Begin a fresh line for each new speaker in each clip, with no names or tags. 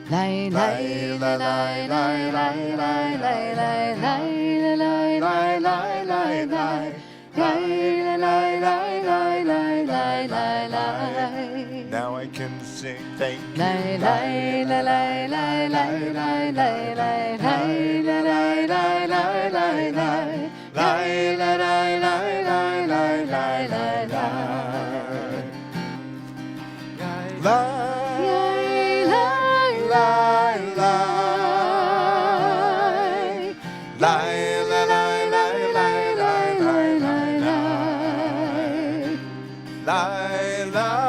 Lay, lay, lay, lay, lay, lay, lay, lay, lay, lay, lay, lay, lay, lay, lay.
Now I can sing thank you.
Lay, lay, lay, lay, lay, lay, lay, lay, lay, lay, lay, lay, lay, lay, lay, lay. Lay, lay, lay, lay, lay, lay, lay, lay, lay. Lay, lay, lay, lay. Lay, lay, lay, lay, lay, lay, lay, lay, lay. Lay, lay.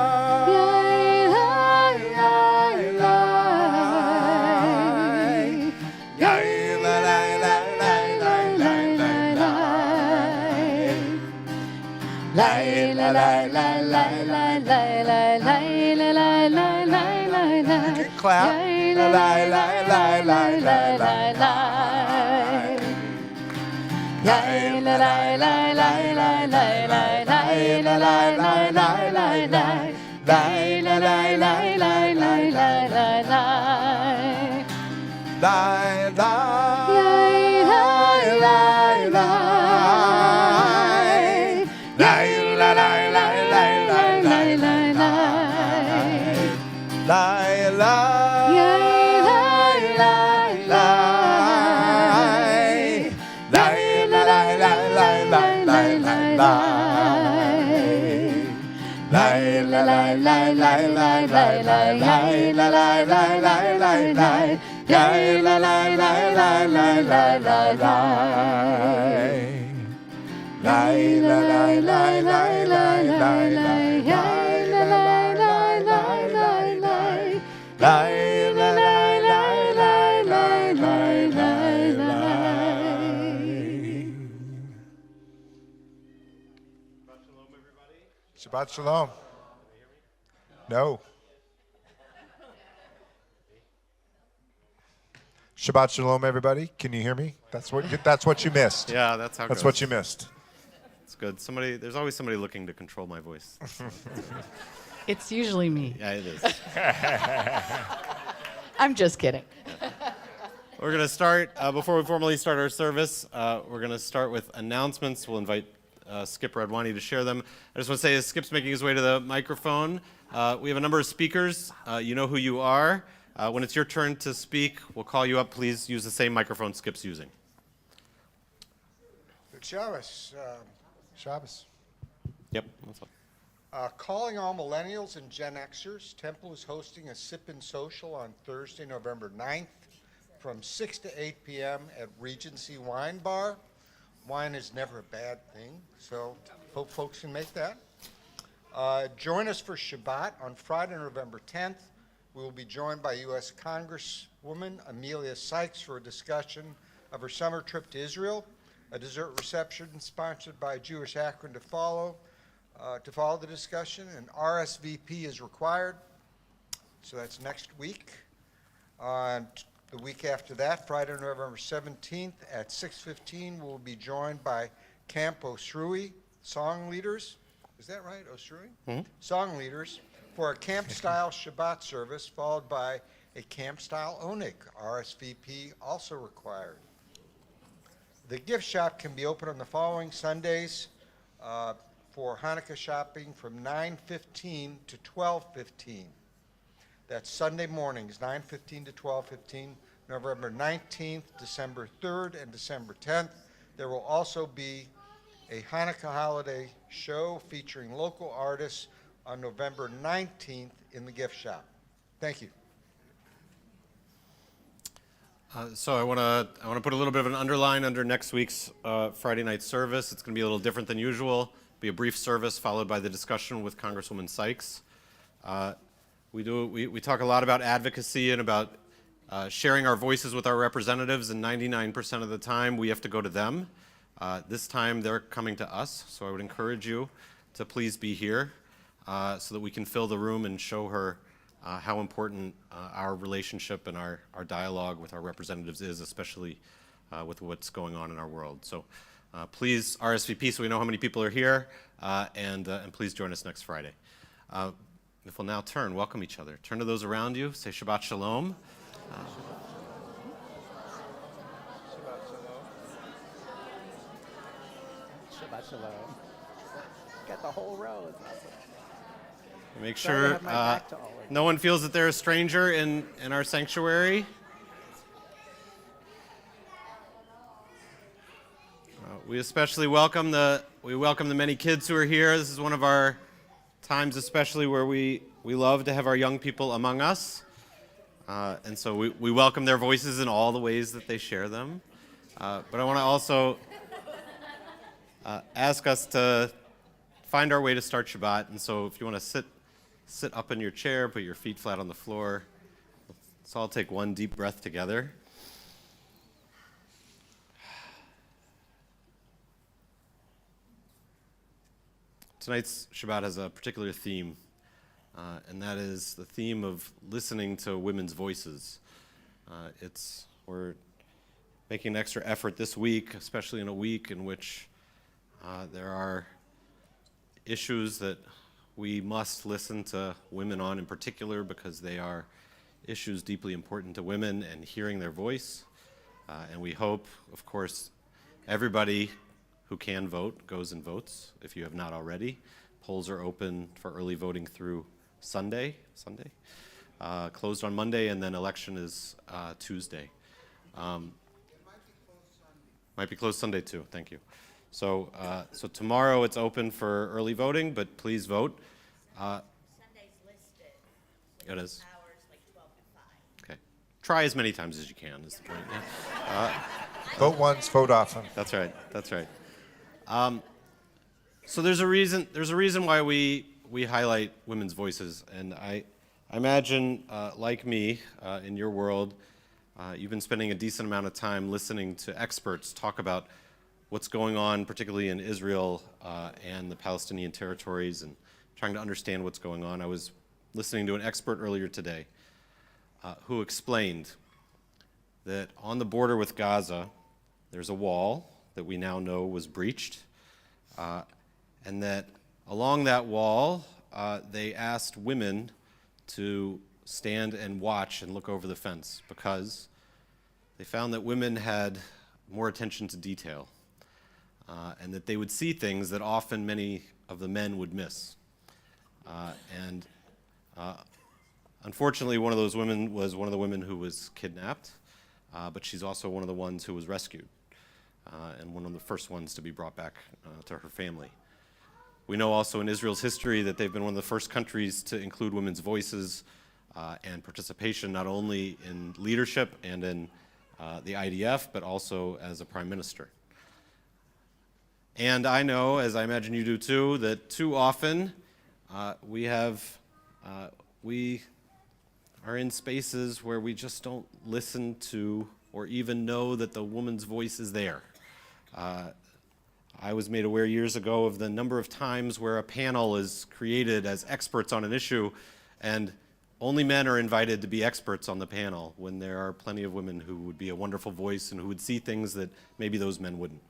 Lay, lay, lay, lay, lay, lay, lay, lay, lay, lay, lay, lay, lay, lay, lay.
Clap.
Lay, lay, lay, lay, lay, lay, lay, lay, lay. Lay, lay, lay, lay, lay, lay, lay, lay, lay, lay, lay, lay, lay, lay, lay. Lay, lay, lay, lay, lay, lay, lay, lay, lay.
Lay, lay,
Lay, lay, lay, lay. Lay, lay, lay, lay, lay, lay, lay, lay, lay.
lay, lay.
Lay, lay, lay, lay. Lay, lay, lay, lay, lay, lay, lay, lay, lay. Lay, lay, lay, lay, lay, lay, lay, lay, lay, lay, lay, lay, lay, lay, lay. Lay, lay, lay, lay, lay, lay, lay, lay, lay. Lay, lay, lay, lay, lay, lay, lay, lay. Lay, lay, lay, lay, lay, lay, lay. Lay, lay, lay, lay, lay, lay, lay, lay, lay.
Shabbat shalom. No. Shabbat shalom, everybody. Can you hear me? That's what you missed.
Yeah, that's how it
That's
goes.
what you missed.
It's good. There's always somebody looking to control my voice.
It's usually me.
Yeah, it is.
I'm just kidding.
We're going to start, before we formally start our service, we're going to start with announcements. We'll invite Skip Radwani to share them. I just want to say, as Skip's making his way to the microphone, we have a number of speakers. You know who you are. When it's your turn to speak, we'll call you up. Please use the same microphone Skip's using.
Good Shabbos.
Shabbos.
Yep. That's all.
Calling all millennials and Gen Xers, Temple is hosting a sip-in social on Thursday, November 9th from 6 to 8 p.m. at Regency Wine Bar. Wine is never a bad thing, so hope folks can make that. Join us for Shabbat on Friday, November 10th. We will be joined by U.S. Congresswoman Amelia Sykes for a discussion of her summer trip to Israel. A dessert reception sponsored by Jewish Akron to follow the discussion, and RSVP is required. So that's next week. The week after that, Friday, November 17th at 6:15, we'll be joined by Camp Osrui song leaders. Is that right, Osrui?
Mm-hmm.
Song leaders for a camp-style Shabbat service, followed by a camp-style Onik. RSVP also required. The gift shop can be open on the following Sundays for Hanukkah shopping from 9:15 to 12:15. That's Sunday mornings, 9:15 to 12:15, November 19th, December 3rd, and December 10th. There will also be a Hanukkah holiday show featuring local artists on November 19th in the gift shop. Thank you.
So I want to put a little bit of an underline under next week's Friday night service. It's going to be a little different than usual. It'll be a brief service followed by the discussion with Congresswoman Sykes. We talk a lot about advocacy and about sharing our voices with our representatives, and 99% of the time we have to go to them. This time they're coming to us, so I would encourage you to please be here so that we can fill the room and show her how important our relationship and our dialogue with our representatives is, especially with what's going on in our world. So please RSVP so we know how many people are here, and please join us next Friday. If we'll now welcome each other. Turn to those around you, say Shabbat Shalom.
Shabbat Shalom. Got the whole row. It's awesome.
Make
Sorry to
sure
have my back to all of you.
no one feels that they're a stranger in our sanctuary. We especially welcome the many kids who are here. This is one of our times especially where we love to have our young people among us. And so we welcome their voices in all the ways that they share them. But I want to also ask us to find our way to start Shabbat. And so if you want to sit up in your chair, put your feet flat on the floor. Let's all take one deep breath together. Tonight's Shabbat has a particular theme, and that is the theme of listening to women's voices. We're making an extra effort this week, especially in a week in which there are issues that we must listen to women on in particular because they are issues deeply important to women and hearing their voice. And we hope, of course, everybody who can vote goes and votes if you have not already. Polls are open for early voting through Sunday, closed on Monday, and then election is Tuesday. Might be closed Sunday too, thank you. So tomorrow it's open for early voting, but please vote.
Sunday's listed.
It is.
Hours like 12 to 5.
Okay. Try as many times as you can is the point. Yeah.
Vote once, vote often.
That's right. So there's a reason why we highlight women's voices, and I imagine, like me, in your world, you've been spending a decent amount of time listening to experts talk about what's going on, particularly in Israel and the Palestinian territories, and trying to understand what's going on. I was listening to an expert earlier today who explained that on the border with Gaza, there's a wall that we now know was breached, and that along that wall, they asked women to stand and watch and look over the fence because they found that women had more attention to detail, and that they would see things that often many of the men would miss. Unfortunately, one of those women was one of the women who was kidnapped, but she's also one of the ones who was rescued. And one of the first ones to be brought back to her family. We know also in Israel's history that they've been one of the first countries to include women's voices and participation not only in leadership and in the IDF, but also as a prime minister. And I know, as I imagine you do too, that too often we are in spaces where we just don't listen to or even know that the woman's voice is there. I was made aware years ago of the number of times where a panel is created as experts on an issue, and only men are invited to be experts on the panel when there are plenty of women who would be a wonderful voice and who would see things that maybe those men wouldn't.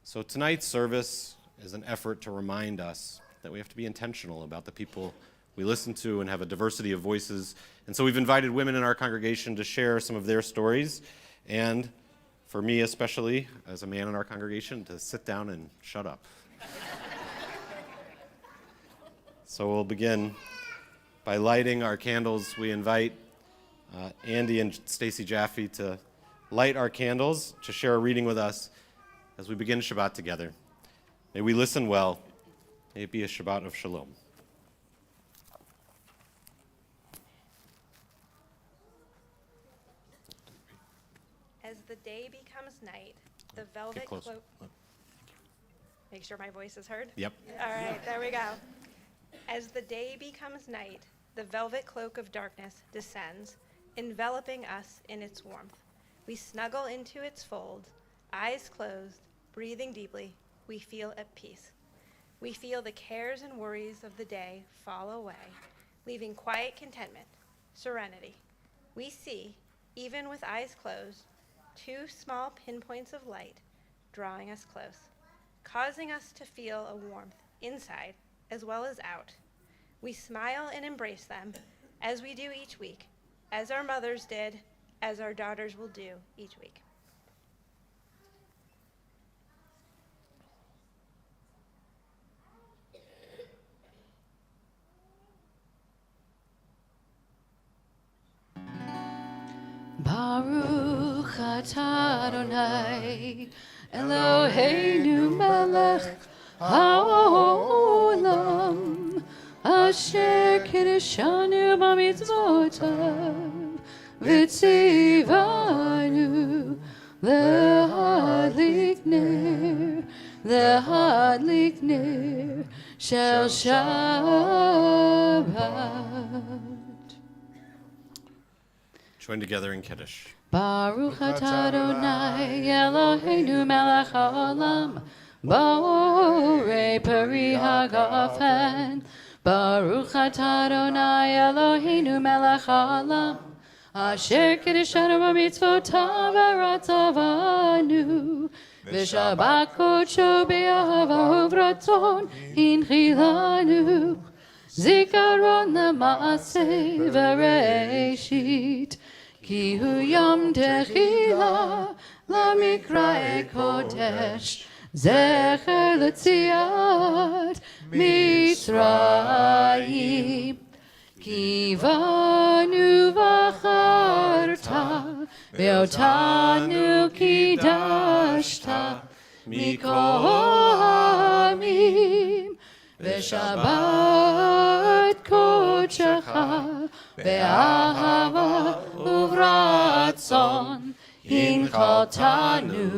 So tonight's service is an effort to remind us that we have to be intentional about the people we listen to and have a diversity of voices. And so we've invited women in our congregation to share some of their stories, and for me especially, as a man in our congregation, to sit down and shut up. So we'll begin by lighting our candles. We invite Andy and Stacy Jaffe to light our candles, to share a reading with us as we begin Shabbat together. May we listen well. May it be a Shabbat of Shalom.
As the day becomes night, the velvet
close.
cloak. Make sure my voice is heard?
Yep.
All right, there we go. As the day becomes night, the velvet cloak of darkness descends, enveloping us in its warmth. We snuggle into its folds, eyes closed, breathing deeply, we feel at peace. We feel the cares and worries of the day fall away, leaving quiet contentment, serenity. We see, even with eyes closed, two small pinpoints of light drawing us close, causing us to feel a warmth inside as well as out. We smile and embrace them, as we do each week, as our mothers did, as our daughters will do each week.
Baruch atah Adonai Eloheinu melech haolam asher kiddushanu b'mitzvotav v'tzivanu lehadlik ner shel Shabbat.
Join together in Kiddush.
Baruch atah Adonai Eloheinu melech haolam borei peri hagafen. Baruch atah Adonai Eloheinu melech haolam asher kiddushanu b'mitzvotav v'ratzavanu v'shabbat kodsho be'ahava uvratzon hinchilanu zikaron l'maaseh v'reishit Ki hu yom techila lamikrae kodesh zecher l'tziat Mitzrayim Ki vanu v'charta ve'otanu kidashta mikol ha'amim ve'shabbat kodshecha ve'ahava uvratzon hinchaltanu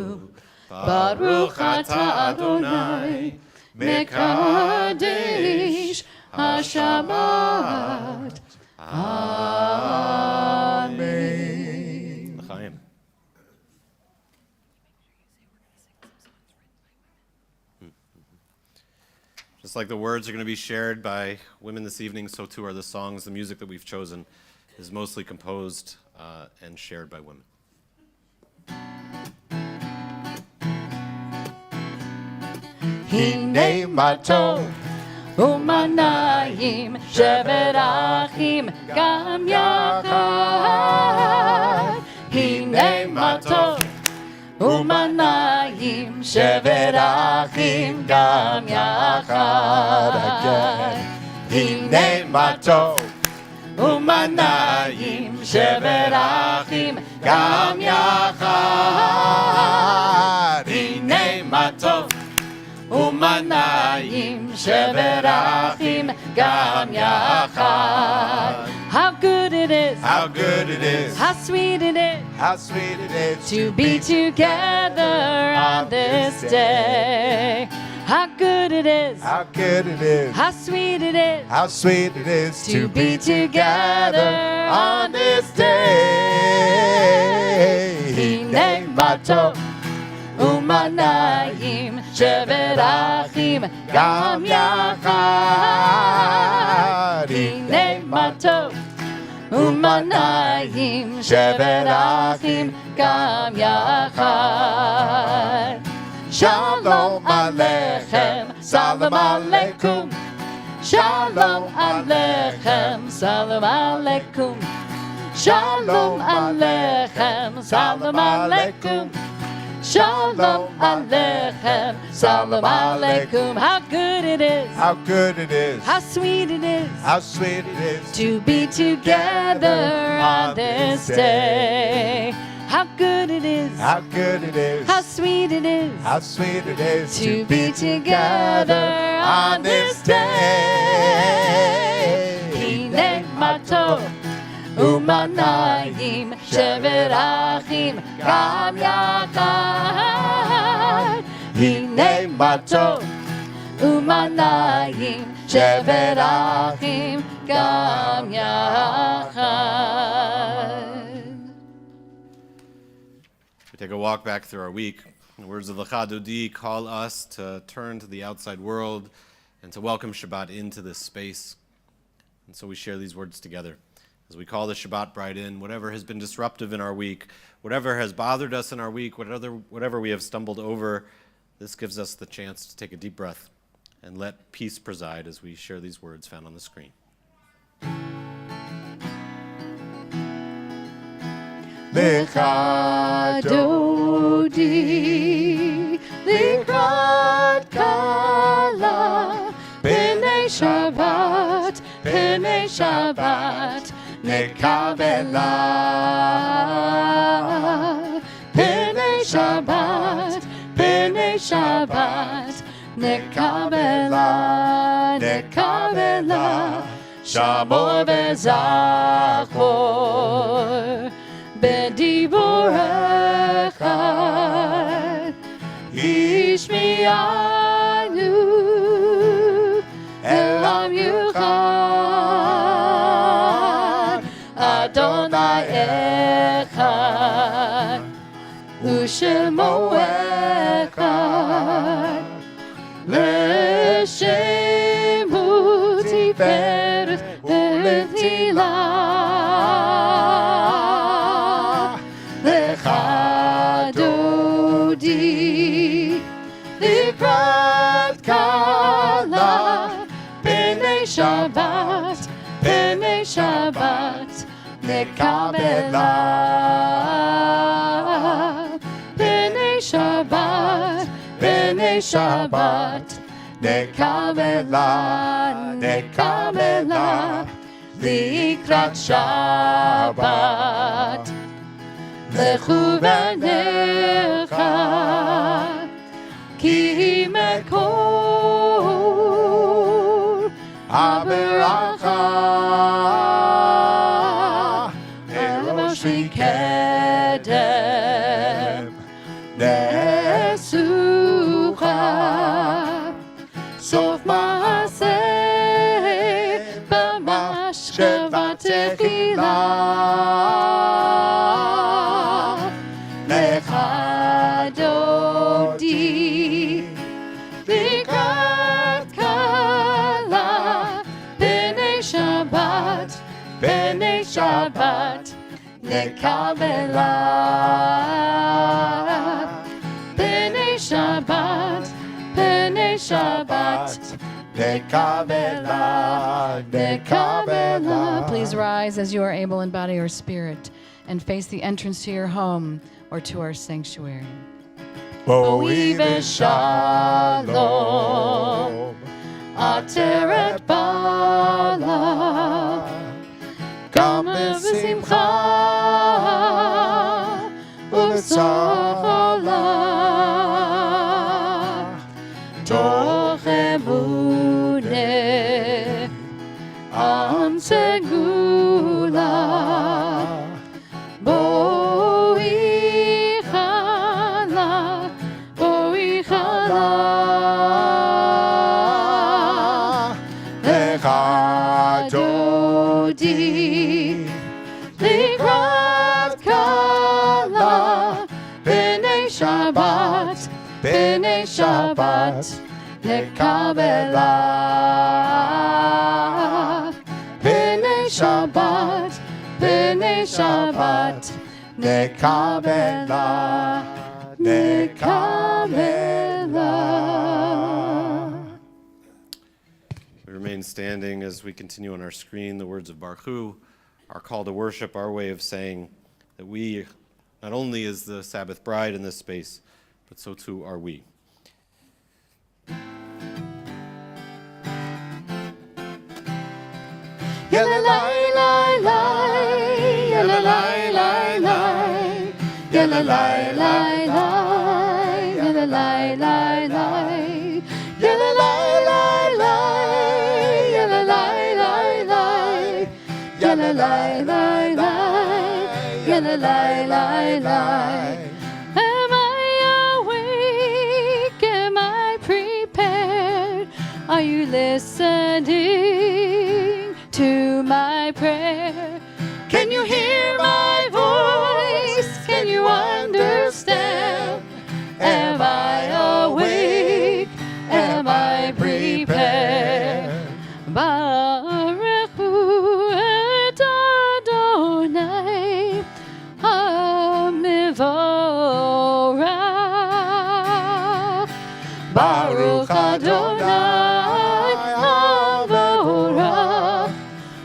Baruch atah Adonai mekadesh hashabbat. Amen.
L'chaim. Just like the words are going to be shared by women this evening, so too are the songs. The music that we've chosen is mostly composed and shared by women.
Hine matov umanayim shevet achim gam yachad. Hine matov umanayim shevet achim gam yachad. Hine matov umanayim shevet achim gam yachad. Hine matov umanayim shevet achim gam yachad. How good it is,
How good it is,
how sweet it is
how sweet it is
to be together on this day. How good it is,
How good it is,
how sweet it is
how sweet it is
to be together on this day. Hine matov umanayim shevet achim gam yachad. Hine matov umanayim shevet achim gam yachad. Shalom aleichem, salam aleikum. Shalom aleichem, salam aleikum. Shalom aleichem, salam aleikum. Shalom aleichem, salam aleikum. How good it is,
how good it is,
how sweet it is
how sweet it is
to be together on this day. How good it is,
how good it is,
how sweet it is
how sweet it is
to be together on this day. Hine matov umanayim shevet achim gam yachad. Hine matov umanayim shevet achim gam yachad.
We take a walk back through our week. The words of the Chadodi call us to turn to the outside world and to welcome Shabbat into this space. And so we share these words together as we call the Shabbat bride in. Whatever has been disruptive in our week, whatever has bothered us in our week, whatever we have stumbled over, this gives us the chance to take a deep breath and let peace preside as we share these words found on the screen.
Lecha Dodi, Likrat Kala, B'nei Shabbat, Nekabela, B'nei Shabbat, Nekabela, Shamor V'Zachor, B'diborecha, Ishmianu, Elam Yuchad, Adonai Echad, U'Shemo Echad, L'Shemu Tiferet V'Thilah, Lecha Dodi, Likrat Kala, B'nei Shabbat, Nekabela, B'nei Shabbat, Nekabela, Likrat Shabbat, Lechu v'necha, Ki mekor Aberacha, Eloshi Kedem Nesucha, Sof Maaseh B'mashkeva Techilah, Lecha Dodi, Likrat Kala, B'nei Shabbat, Nekabela, B'nei Shabbat, Nekabela.
Please rise as you are able in body or spirit and face the entrance to your home or to our sanctuary.
Boi v'shalom, Ateret Bala, Gam v'simcha, U'v'sochola, Toch emuneh, Am segula, Boi chala, Lecha Dodi, Likrat Kala, B'nei Shabbat, Nekabela, B'nei Shabbat, Nekabela.
We remain standing as we continue on our screen the words of Baruch Hu, our call to worship, our way of saying that we, not only is the Sabbath bride in this space, but so too are we.
Am I awake? Am I prepared? Are you listening to my prayer? Can you hear my voice? Can you understand? Am I awake? Am I prepared? Baruch Hu et Adonai HaMivorach. Baruch Adonai HaMivorach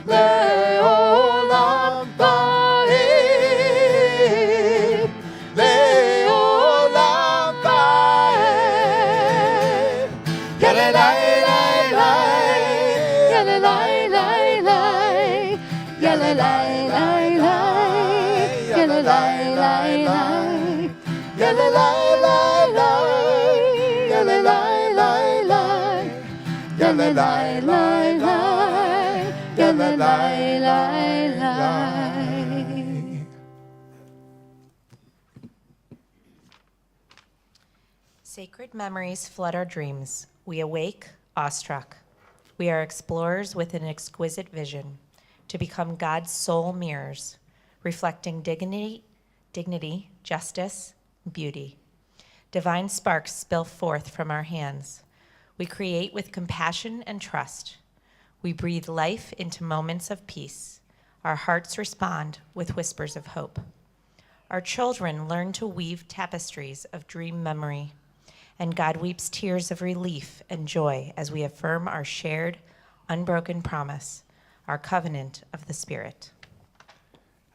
le'olam va'ed.
Sacred memories flood our dreams. We awake, awestruck. We are explorers with an exquisite vision to become God's soul mirrors, reflecting dignity, justice, beauty. Divine sparks spill forth from our hands. We create with compassion and trust. We breathe life into moments of peace. Our hearts respond with whispers of hope. Our children learn to weave tapestries of dream memory, and God weeps tears of relief and joy as we affirm our shared, unbroken promise, our covenant of the Spirit.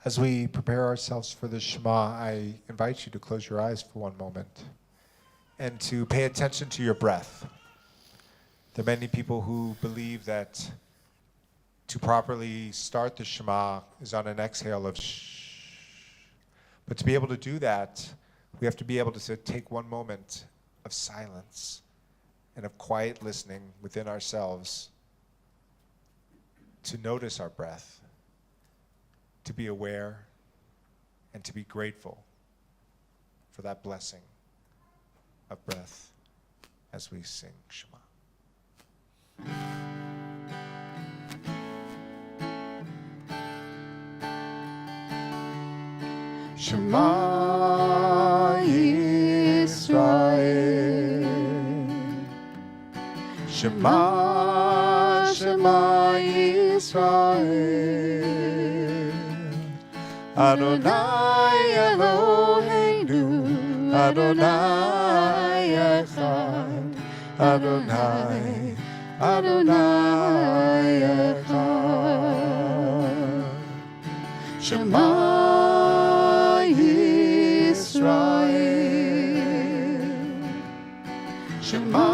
As we prepare ourselves for the Shema, I invite you to close your eyes for one moment and to pay attention to your breath. There are many people who believe that to properly start the Shema is on an exhale of shh. But to be able to do that, we have to be able to take one moment of silence and of quiet listening within ourselves to notice our breath, to be aware, and to be grateful for that blessing of breath as we sing Shema. Shema Yisrael, Shema, Shema Yisrael, Adonai Eloheinu, Adonai Echad, Adonai, Adonai Echad. Shema Yisrael, Shema,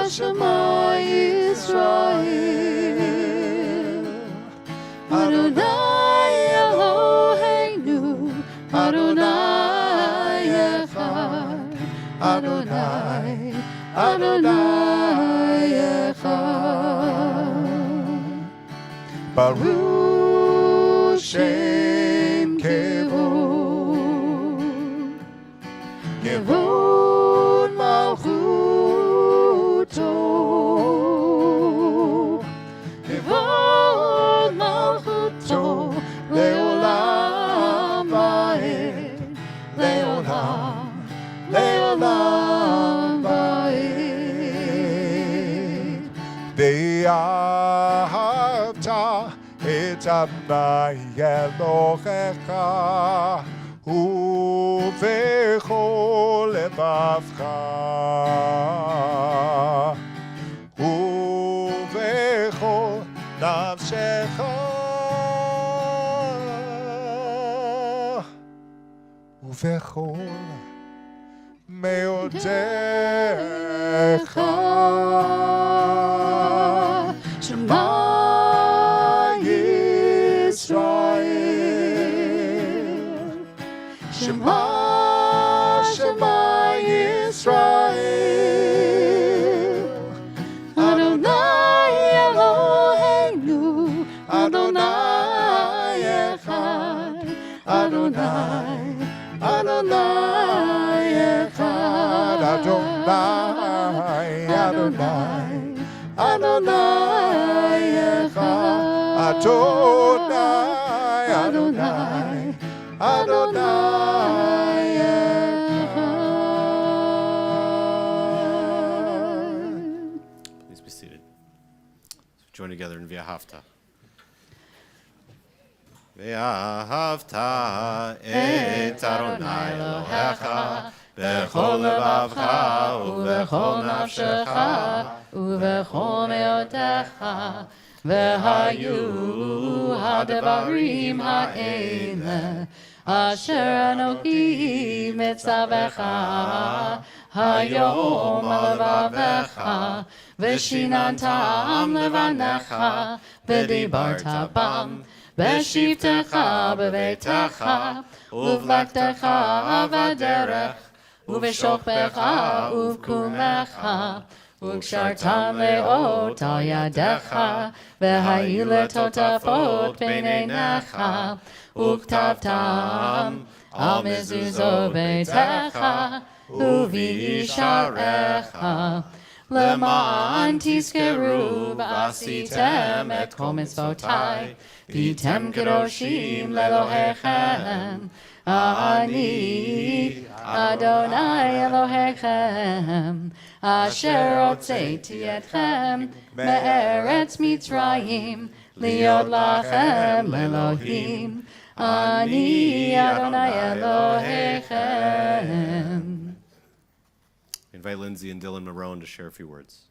Shema Yisrael, Adonai Eloheinu, Adonai Echad, Adonai, Adonai Echad. Baruch Shem Kevod, Kevod Malchuto, Kevod Malchuto, Leolam Vaed, Leolam, Leolam Vaed. Ve'ahavta et Adonai Elohecha ובכל לבבך ובכל נפשך ובכל מאודך. שמע ישראל, שמע, שמע ישראל, אדוני אלוהינו, אדוני אחד, אדוני, אדוני אחד, אדוני, אדוני, אדוני אחד, אדוני, אדוני, Adonai Echad.
Please be seated. So join together in Ve'ahavta. Ve'ahavta et Adonai Elohecha bechol levavcha ubechol nafshecha
ובכל מאודך, והיו הדברים האלה אשר אנוכי מצווך היום על לבבך, ושיננתם לבניך, ודיברת בם, בשבתך בביתך, ובלכתך בדרך, ובשוכבך ובקומך, וקשרתם לאות על ידך, והיו לטוטפות בין עיניך, וכתבתם על מזוזות ביתך, ובישעריך, למען תזכרו ועשיתם את כל מצוותיי, והייתם קדושים לאלוהיכם. אני אדוני אלוהיכם, אשר הוצאתי אתכם מארץ מצרים, להיות לכם לאלוהים. אני אדוני אלוהיכם.
Invite Lindsay and Dylan Marone to share a few words.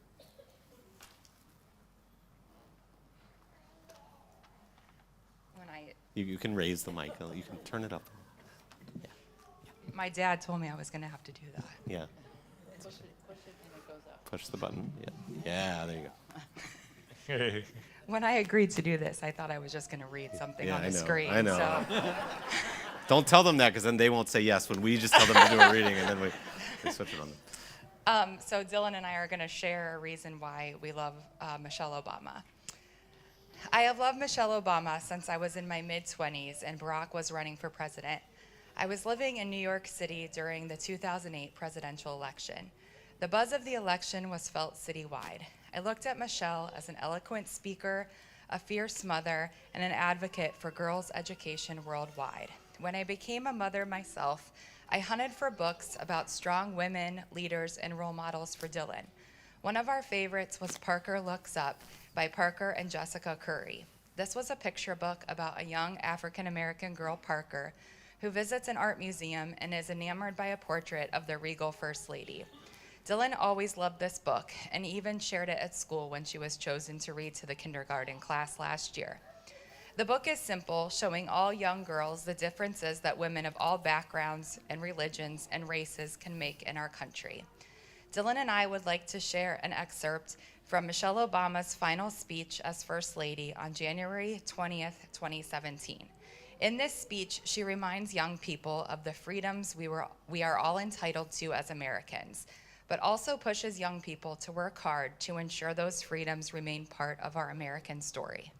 You can raise the mic. You can turn it up.
My dad told me I was going to have to do that.
Yeah.
Push it and it goes up.
Push the button. Yeah. Yeah, there you go.
When I agreed to do this, I thought I was just going to read something on the screen.
I know.
So.
Don't tell them that, because then they won't say yes when we just tell them to do a reading, and then we switch it on them.
So Dylan and I are going to share a reason why we love Michelle Obama. I have loved Michelle Obama since I was in my mid-20s and Barack was running for president. I was living in New York City during the 2008 presidential election. The buzz of the election was felt citywide. I looked at Michelle as an eloquent speaker, a fierce mother, and an advocate for girls' education worldwide. When I became a mother myself, I hunted for books about strong women, leaders, and role models for Dylan. One of our favorites was Parker Looks Up by Parker and Jessica Curry. This was a picture book about a young African-American girl, Parker, who visits an art museum and is enamored by a portrait of the regal First Lady. Dylan always loved this book and even shared it at school when she was chosen to read to the kindergarten class last year. The book is simple, showing all young girls the differences that women of all backgrounds and religions and races can make in our country. Dylan and I would like to share an excerpt from Michelle Obama's final speech as First Lady on January 20th, 2017. In this speech, she reminds young people of the freedoms we are all entitled to as Americans, but also pushes young people to work hard to ensure those freedoms remain part of our American story.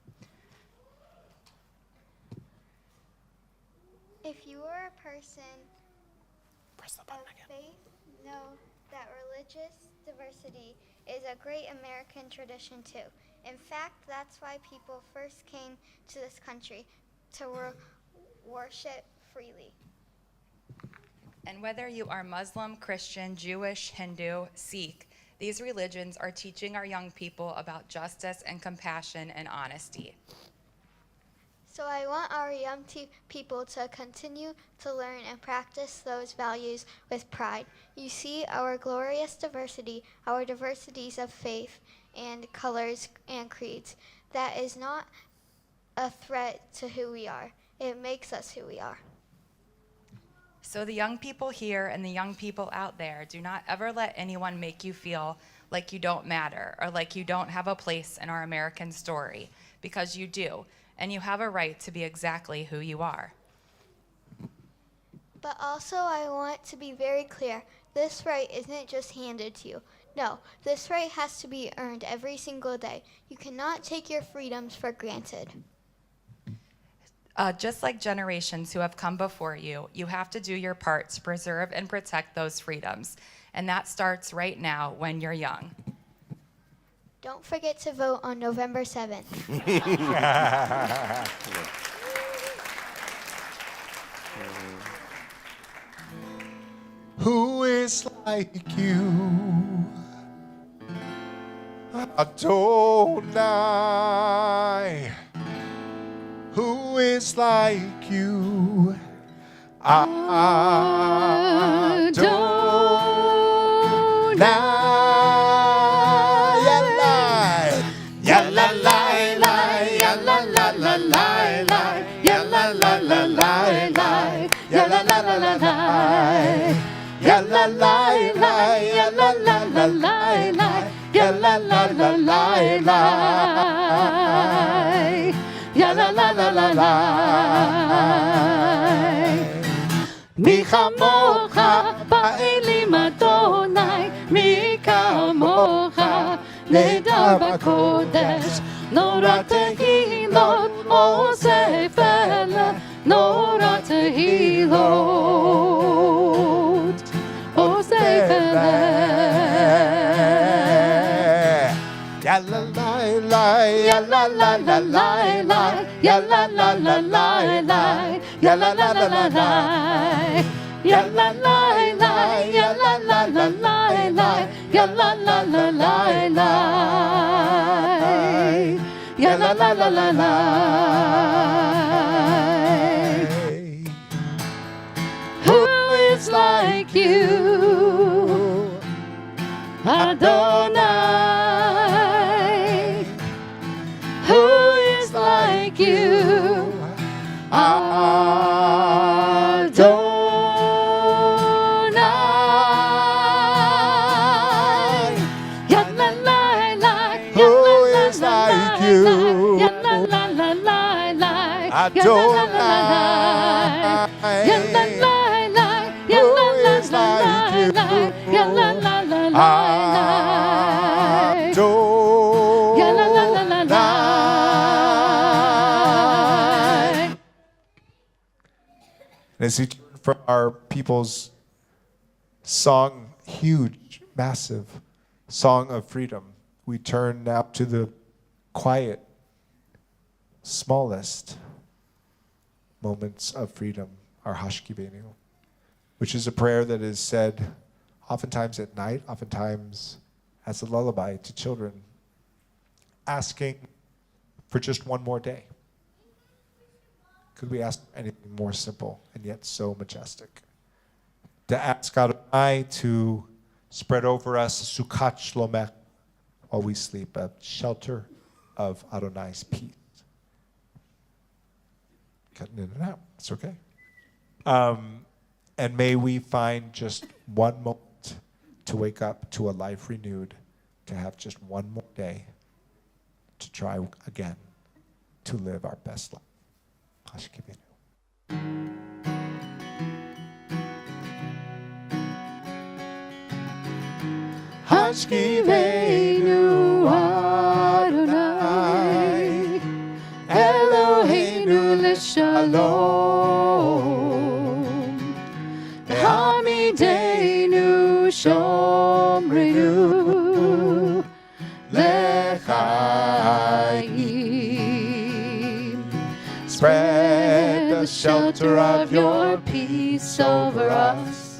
If you are a person of faith, know that religious diversity is a great American tradition too. In fact, that's why people first came to this country, to worship freely.
And whether you are Muslim, Christian, Jewish, Hindu, Sikh, these religions are teaching our young people about justice and compassion and honesty.
So I want our young people to continue to learn and practice those values with pride. You see our glorious diversity, our diversities of faith and colors and creeds. That is not a threat to who we are. It makes us who we are.
So the young people here and the young people out there, do not ever let anyone make you feel like you don't matter or like you don't have a place in our American story, because you do, and you have a right to be exactly who you are.
But also I want to be very clear. This right isn't just handed to you. No, this right has to be earned every single day. You cannot take your freedoms for granted.
Just like generations who have come before you, you have to do your part to preserve and protect those freedoms. And that starts right now when you're young.
Don't forget to vote on November 7th.
Who is like you? Adonai. Who is like you? Adonai. Ya la la la, ya la la la la la, ya la la la la la, ya la la la la la, ya la la la, ya la la la la la, ya la la la la la.
ya la la la la la. מי כמוך באלים אדוני, מי כמוך נהדר בקודש, נורא תהילות אוסף אלה, נורא תהילות אוסף אלה.
Ya la la la,
Ya la la la la la, ya la la la la la, ya la la la la la, ya la la la, ya la la la la la, ya la la la la la, ya la la la la la. Who is like you, Adonai? Who is like you, Adonai? Ya la la la, ya
Who
la la
is
la
like
la,
you,
ya la la la la la, ya la la la la, ya la la la, ya la la la la, ya la la la la. Ya la la la la la.
And as we turn from our people's song, huge, massive song of freedom, we turn now to the quiet, smallest moments of freedom, our Hashkivenu, which is a prayer that is said oftentimes at night, oftentimes as a lullaby to children, asking for just one more day. Could we ask for anything more simple and yet so majestic? To ask Adonai to spread over us Sukkot Shlomech while we sleep, a shelter of Adonai's peace. Cutting in and out, it's okay. And may we find just one moment to wake up to a life renewed, to have just one more day to try again to live our best life. Hashkivenu.
Hashkivenu Adonai, Eloheinu l'shalom, Hamidenu shomrenu l'chaim. Spread the shelter of your peace over us.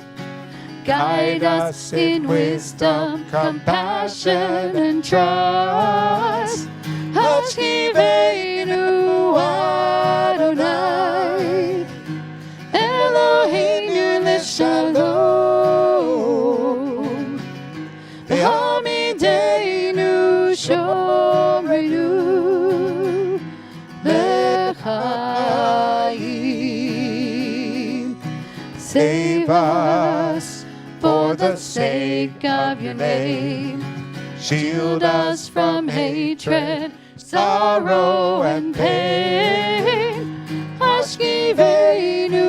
Guide us in wisdom, compassion, and trust. Hashkivenu Adonai, Eloheinu l'shalom, Hamidenu shomrenu l'chaim. Save us for the sake of your name. Shield us from hatred, sorrow, and pain. Hashkivenu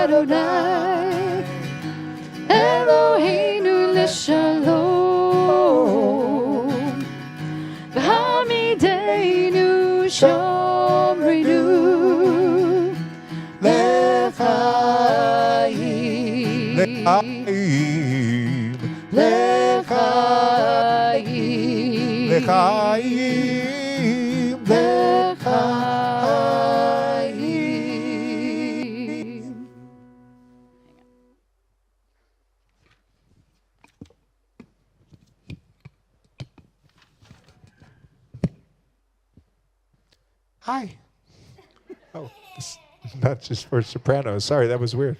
Adonai, Eloheinu l'shalom, Hamidenu shomrenu l'chaim.
L'chaim.
L'chaim.
L'chaim.
L'chaim.
Hi. Oh, not just for soprano. Sorry, that was weird.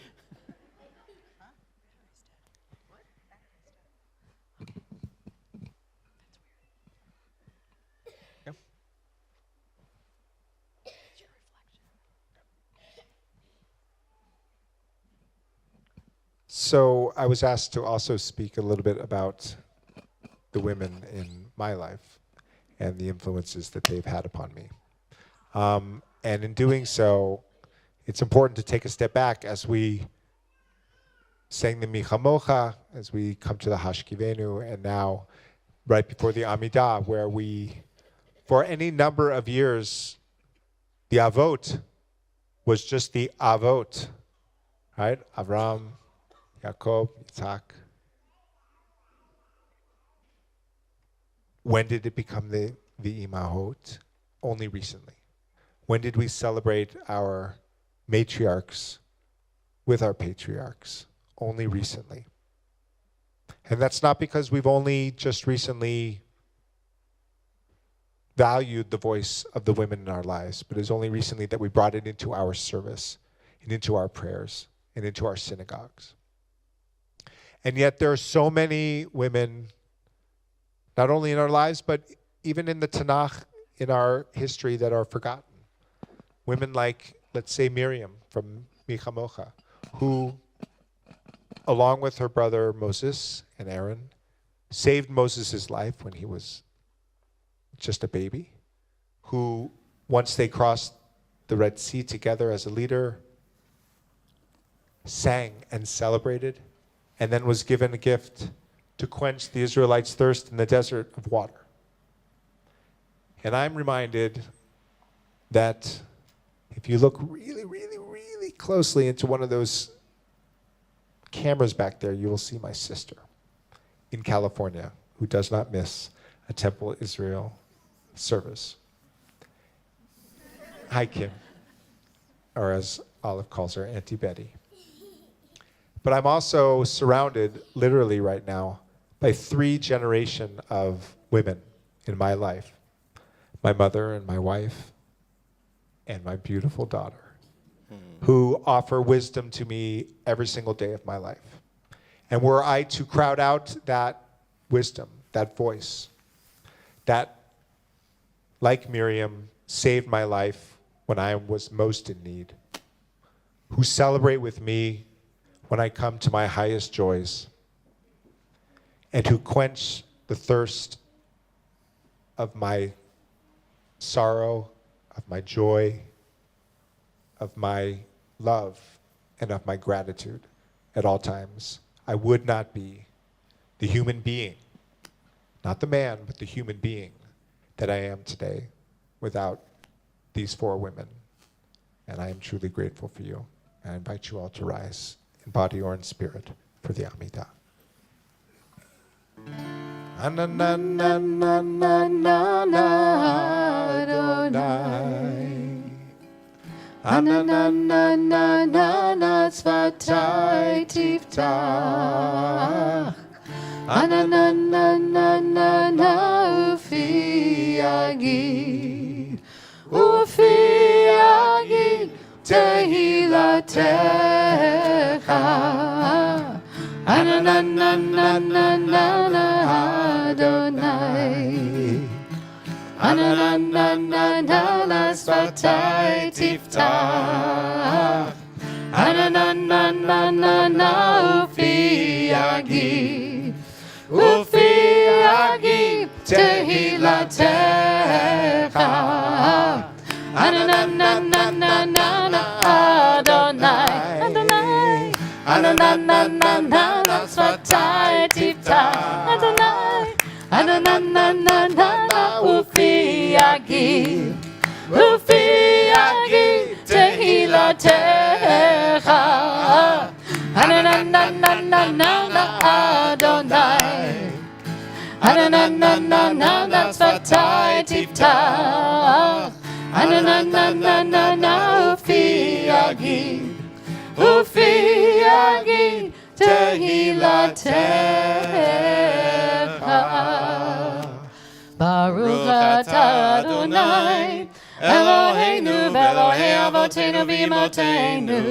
So I was asked to also speak a little bit about the women in my life and the influences that they've had upon me. And in doing so, it's important to take a step back as we sang the Michamocha, as we come to the Hashkivenu, and now right before the Amidah, where we, for any number of years, the Avot was just the Avot, right? Avram, Yaakov, Yitzhak. When did it become the Imahot? Only recently. When did we celebrate our matriarchs with our patriarchs? Only recently. And that's not because we've only just recently valued the voice of the women in our lives, but it's only recently that we brought it into our service and into our prayers and into our synagogues. And yet there are so many women, not only in our lives, but even in the Tanakh, in our history, that are forgotten. Women like, let's say, Miriam from Michamocha, who, along with her brother Moses and Aaron, saved Moses' life when he was just a baby, who, once they crossed the Red Sea together as a leader, sang and celebrated, and then was given a gift to quench the Israelites' thirst in the desert of water. And I'm reminded that if you look really, really, really closely into one of those cameras back there, you will see my sister in California, who does not miss a Temple Israel service. Hi, Kim, or as Olive calls her, Auntie Betty. But I'm also surrounded, literally right now, by 3 generations of women in my life. My mother and my wife and my beautiful daughter, who offer wisdom to me every single day of my life. And were I to crowd out that wisdom, that voice, that, like Miriam, saved my life when I was most in need, who celebrate with me when I come to my highest joys, and who quench the thirst of my sorrow, of my joy, of my love, and of my gratitude at all times. I would not be the human being, not the man, but the human being that I am today without these 4 women. And I am truly grateful for you. And I invite you all to rise in body or in spirit for the Amidah.
Ananana Svatai Tiftach Ananana Ufi Yagid Ufi Yagid Tehilatecha Ananana Adonai Ananana Svatai Tiftach Ananana Ufi Yagid Ufi Yagid Tehilatecha Ananana Adonai Adonai Ananana Svatai Tiftach Adonai Ananana Ufi Yagid Ufi Yagid Tehilatecha Ananana Adonai Ananana Svatai Tiftach Ananana Ufi Yagid Ufi Yagid Tehilatecha Baruch atah Adonai Eloheinu v'Elohei Avotenu v'Imotenu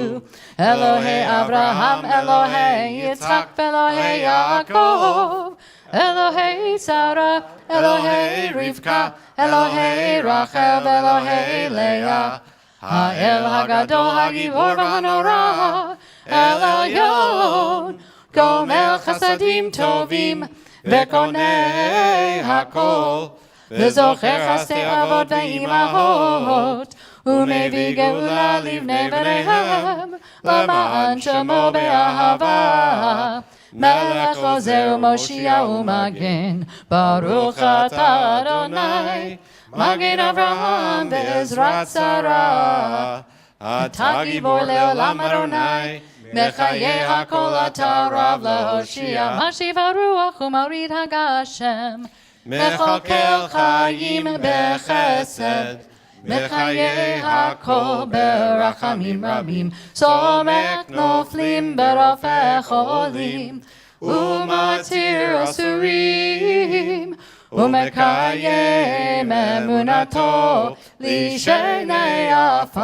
Elohei Abraham, Elohei Yitzhak v'Elohei Yaakov Elohei Sarah, Elohei Rivka Elohei Rachel v'Elohei Leah Ha'el Hagadol Hagibor v'Hanora El Elyon Gomel Chasadim Tovim Vekonei Hakol וזוכר חסדי אבות ואימהות, ומביא גאולה לבני בניהם, למען שמו באהבה. מלך עוזר ומושיע ומגן, ברוך אתה אדוני, מגן אברהם בעזרת שרה. אתה גיבור לעולם אדוני, מחיי הכל אתה רב להושיע. משיב הרוח ומוריד הגשם, מכלכל חיים בחסד, מחיי הכל ברחמים רבים. סומך נופלים ברופא חולים, ומתיר אסורים, ומקיים אמונתו לשני עפר.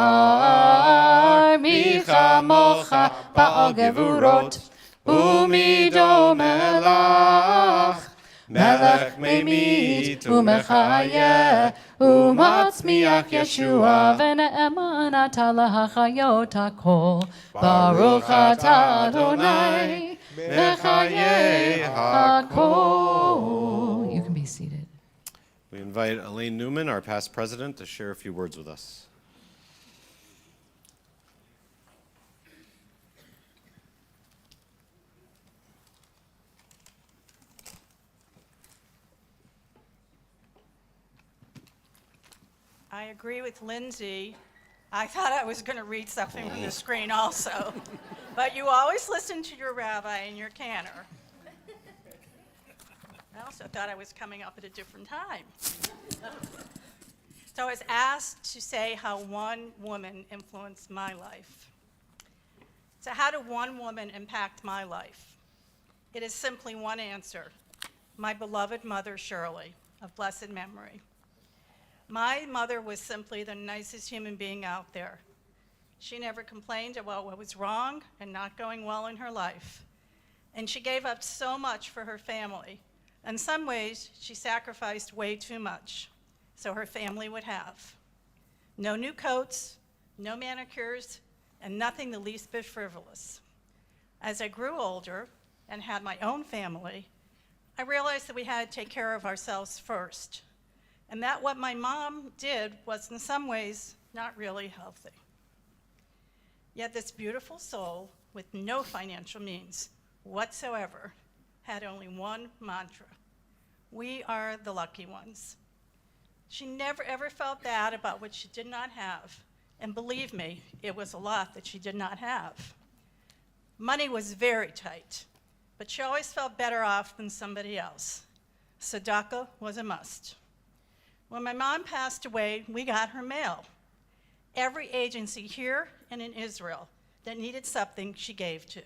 מי כמוך בעל גבורות, ומי דומה לך? מלך ממית ומחיה, ומצמיח ישוע, ונאמן אתה להחיות הכל. ברוך אתה אדוני, מחיי הכל. You can be seated.
We invite Elaine Newman, our past president, to share a few words with us.
I agree with Lindsay. I thought I was going to read something from the screen also. But you always listen to your rabbi and your cantor. I also thought I was coming up at a different time. So I was asked to say how one woman influenced my life. So how did one woman impact my life? It is simply one answer: my beloved mother, Shirley, of blessed memory. My mother was simply the nicest human being out there. She never complained about what was wrong and not going well in her life. And she gave up so much for her family. In some ways, she sacrificed way too much so her family would have. No new coats, no manicures, and nothing the least bit frivolous. As I grew older and had my own family, I realized that we had to take care of ourselves first, and that what my mom did was in some ways not really healthy. Yet this beautiful soul with no financial means whatsoever had only one mantra: we are the lucky ones. She never ever felt bad about what she did not have, and believe me, it was a lot that she did not have. Money was very tight, but she always felt better off than somebody else. Tzedakah was a must. When my mom passed away, we got her mail. Every agency here and in Israel that needed something, she gave to.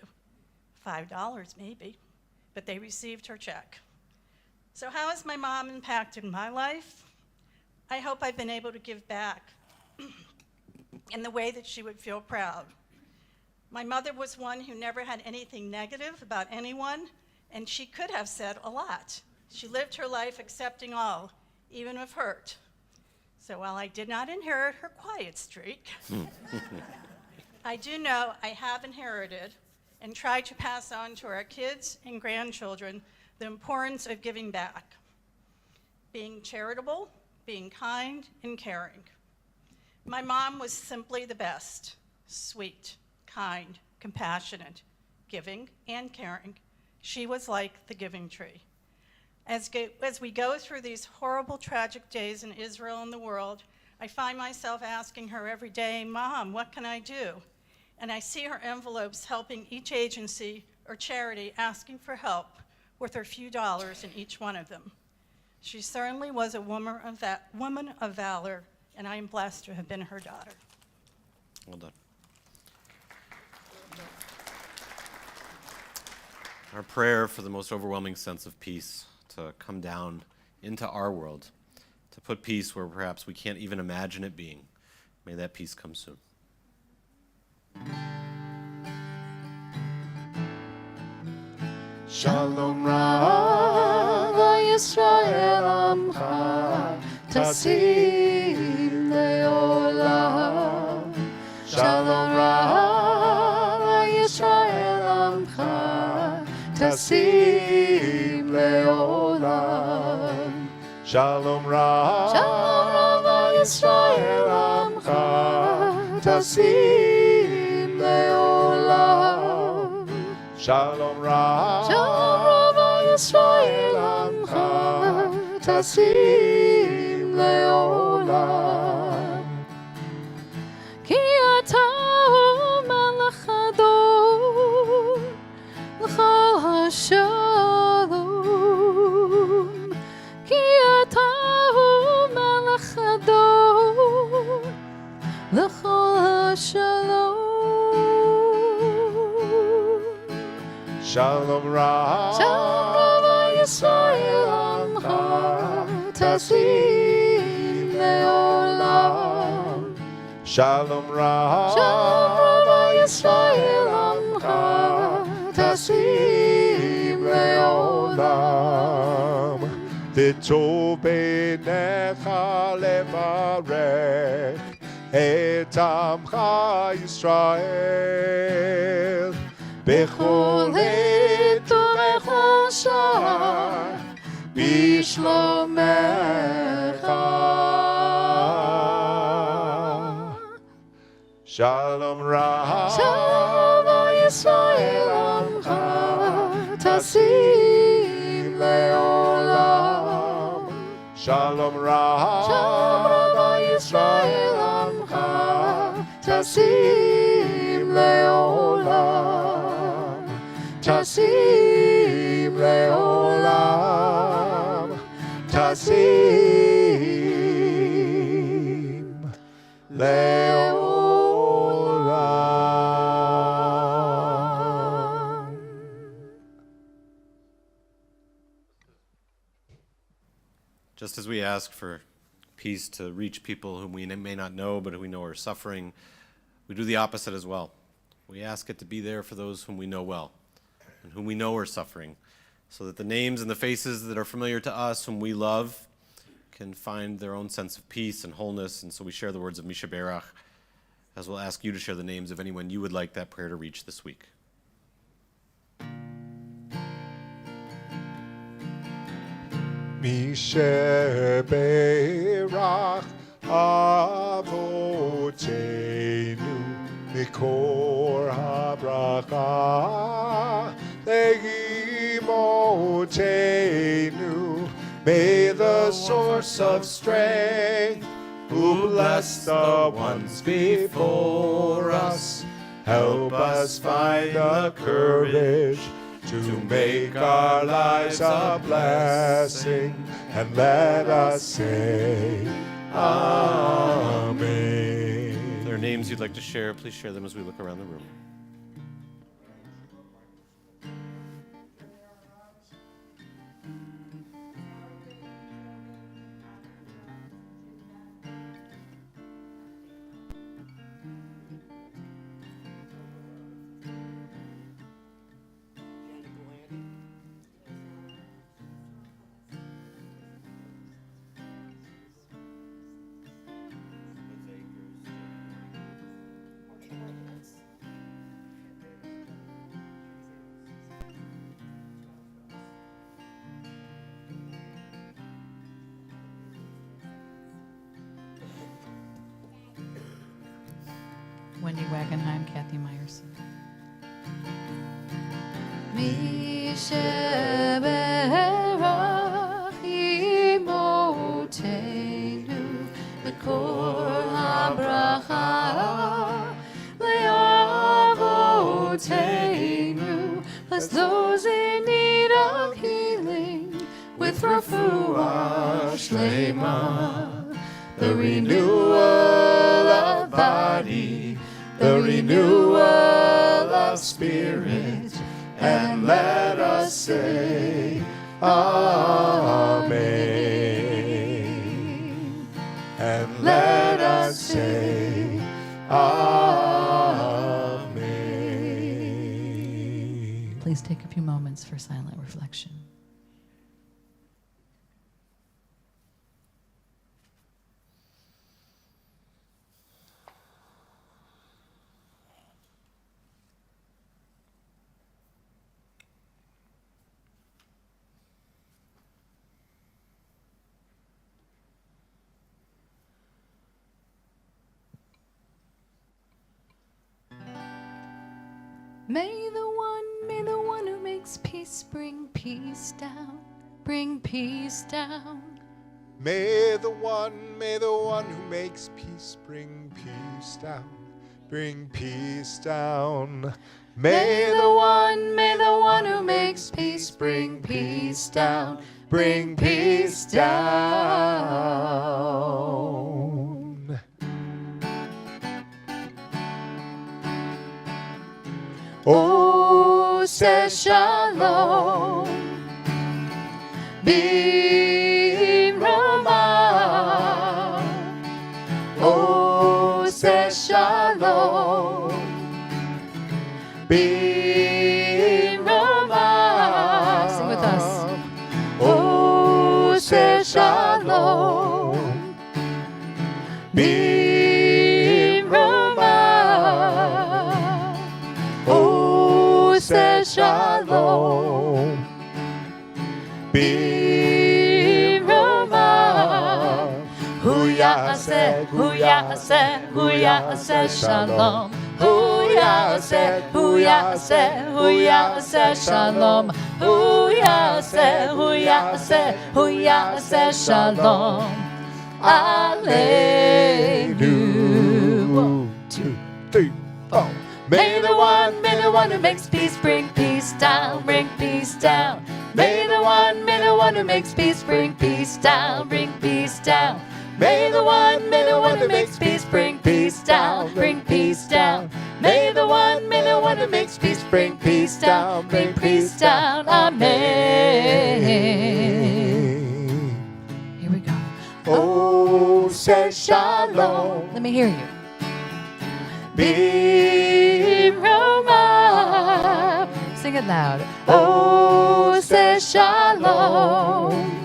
$5 maybe, but they received her check. So how has my mom impacted my life? I hope I've been able to give back in the way that she would feel proud. My mother was one who never had anything negative about anyone, and she could have said a lot. She lived her life accepting all, even of hurt. So while I did not inherit her quiet streak, I do know I have inherited and tried to pass on to our kids and grandchildren the importance of giving back, being charitable, being kind, and caring. My mom was simply the best: sweet, kind, compassionate, giving, and caring. She was like the giving tree. As we go through these horrible, tragic days in Israel and the world, I find myself asking her every day, "Mom, what can I do?" And I see her envelopes helping each agency or charity asking for help with her few dollars in each one of them. She certainly was a woman of valor, and I am blessed to have been her daughter.
Well done. Our prayer for the most overwhelming sense of peace to come down into our world, to put peace where perhaps we can't even imagine it being. May that peace come soon.
Shalom Rav Yisrael Amcha Tasim Leolam. Shalom Rav Yisrael Amcha Tasim Leolam.
Shalom Rav,
Shalom Rav Yisrael Amcha
Tasim Leolam. Shalom Rav,
Shalom Rav Yisrael Amcha
Tasim Leolam.
Ki ata hu melech adon l'chol hashalom. Ki ata hu melech adon l'chol hashalom.
Shalom Rav,
Shalom Rav Yisrael Amcha Tasim Leolam.
Shalom Rav,
Shalom Rav Yisrael Amcha
Tasim Leolam. V'tov beinecha levarech et amcha Yisrael b'chol עת ובכל שעה בשלומך. Shalom Rav,
Shalom Rav Yisrael Amcha Tasim Leolam.
Shalom Rav,
Shalom Rav Yisrael Amcha Tasim Leolam.
Tasim Leolam, Tasim Leolam.
Just as we ask for peace to reach people whom we may not know but who we know are suffering, we do the opposite as well. We ask it to be there for those whom we know well and whom we know are suffering, so that the names and the faces that are familiar to us, whom we love, can find their own sense of peace and wholeness. And so we share the words of Misha Berach, as we'll ask you to share the names of anyone you would like that prayer to reach this week.
Misheberach Avotenu Mikor HaBracha Leimotenu. May the source of strength, who bless the ones before us, help us find the courage to make our lives a blessing, and let us say Amen.
If there are names you'd like to share, please share them as we look around the room.
Wendy Wagenheim, Kathy Myerson. Misheberach imotenu lekor habracha leavotenu. Bless those in need of healing with refuah shlema, the renewal of body, the renewal of spirit, and let us say Amen. And let us say Amen. Please take a few moments for silent reflection. May the one who makes peace bring peace down, bring peace down.
May the one who makes peace bring peace down, bring peace down.
May the one who makes peace bring peace down, bring peace down. Oh, says Shalom, be Roma. Oh, says Shalom, be Roma. Sing with us. Oh, says Shalom, be Roma. Oh, says Shalom, be Roma. Huya ase Shalom. Huya ase Shalom. Huya ase Shalom. Alleluia. 1, 2, 3, 4. May the one who makes peace bring peace down, bring peace down. May the one who makes peace bring peace down, bring peace down. May the one who makes peace bring peace down, bring peace down. May the one who makes peace bring peace down, bring peace down. Amen. Here we go.
Oh, says Shalom,
Let me hear you.
be
Roma. Sing it loud. Oh, says Shalom.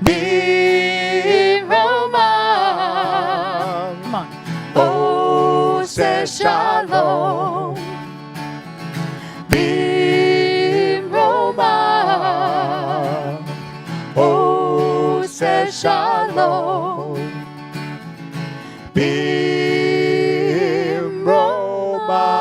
Be Roma. Come on. Oh, says Shalom. Be Roma. Oh, says Shalom. Be Roma.